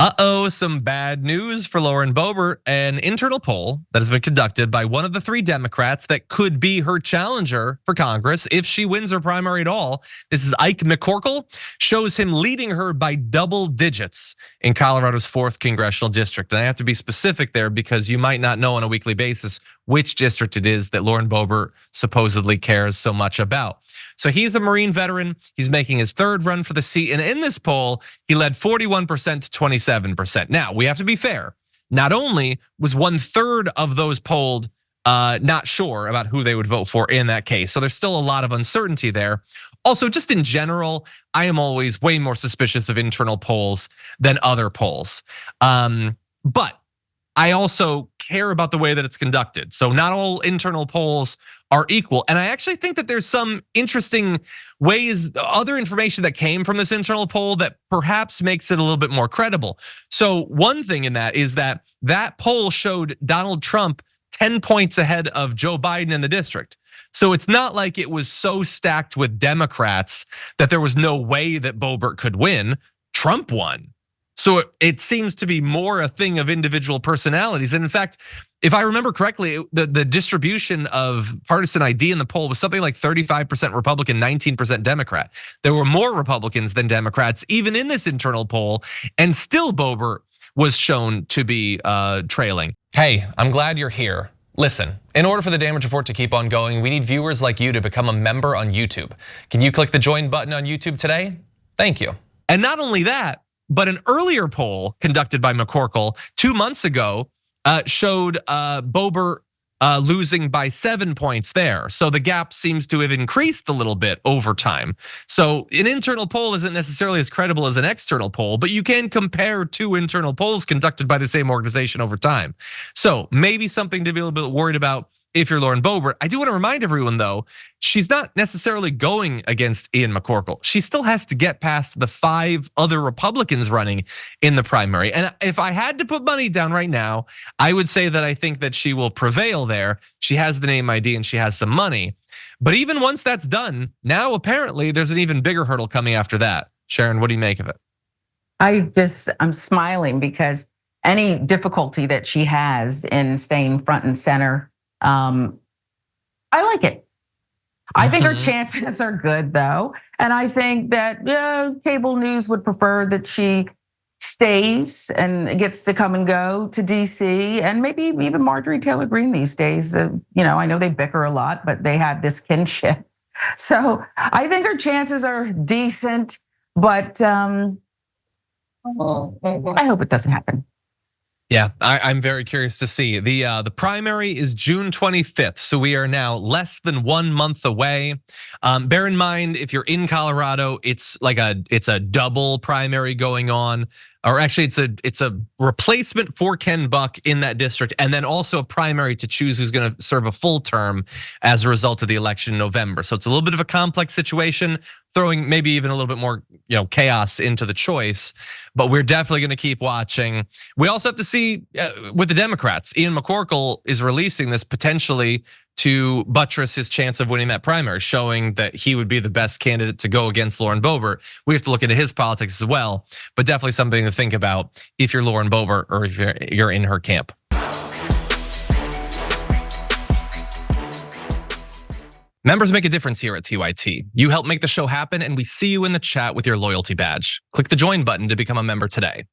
Uh-oh, some bad news for Lauren Boebert. An internal poll that has been conducted by one of the three Democrats that could be her challenger for Congress if she wins her primary at all. This is Ike McCorkle, shows him leading her by double digits in Colorado's 4th Congressional District. And I have to be specific there because you might not know on a weekly basis which district it is that Lauren Boebert supposedly cares so much about. So he's a Marine veteran. He's making his 3rd run for the seat. And in this poll, he led 41% to 27%. Now, we have to be fair. Not only was 1/3 of those polled not sure about who they would vote for in that case. So there's still a lot of uncertainty there. Also, just in general, I am always way more suspicious of internal polls than other polls. But I also care about the way that it's conducted. So not all internal polls are equal. And I actually think that there's some interesting ways, other information that came from this internal poll that perhaps makes it a little bit more credible. So one thing in that is that poll showed Donald Trump 10 points ahead of Joe Biden in the district. So it's not like it was so stacked with Democrats that there was no way that Boebert could win. Trump won. So it seems to be more a thing of individual personalities. And in fact, if I remember correctly, the distribution of partisan ID in the poll was something like 35% Republican, 19% Democrat. There were more Republicans than Democrats, even in this internal poll, and still Boebert was shown to be trailing. Hey, I'm glad you're here. Listen, in order for the Damage Report to keep on going, we need viewers like you to become a member on YouTube. Can you click the join button on YouTube today? Thank you. And not only that, but an earlier poll conducted by McCorkle 2 months ago showed Boebert losing by 7 points there. So the gap seems to have increased a little bit over time. So an internal poll isn't necessarily as credible as an external poll, but you can compare 2 internal polls conducted by the same organization over time. So maybe something to be a little bit worried about if you're Lauren Boebert. I do want to remind everyone though, she's not necessarily going against Ian McCorkle. She still has to get past the 5 other Republicans running in the primary. And if I had to put money down right now, I would say that I think that she will prevail there. She has the name ID and she has some money. But even once that's done, now apparently there's an even bigger hurdle coming after that. Sharon, what do you make of it? I'm smiling because any difficulty that she has in staying front and center, I like it. I think her chances are good though. And I think that cable news would prefer that she stays and gets to come and go to DC, and maybe even Marjorie Taylor Greene these days. I know they bicker a lot, but they have this kinship. So I think her chances are decent, but I hope it doesn't happen. Yeah, I'm very curious to see. The primary is June 25th, so we are now less than 1 month away. Bear in mind, if you're in Colorado, it's a double primary going on, or actually it's a replacement for Ken Buck in that district, and then also a primary to choose who's going to serve a full term as a result of the election in November. So it's a little bit of a complex situation, throwing maybe even a little bit more chaos into the choice. But we're definitely going to keep watching. We also have to see with the Democrats. Ian McCorkle is releasing this potentially to buttress his chance of winning that primary, showing that he would be the best candidate to go against Lauren Boebert. We have to look into his politics as well, but definitely something to think about if you're Lauren Boebert or if you're in her camp. Members make a difference here at TYT. You help make the show happen, and we see you in the chat with your loyalty badge. Click the join button to become a member today.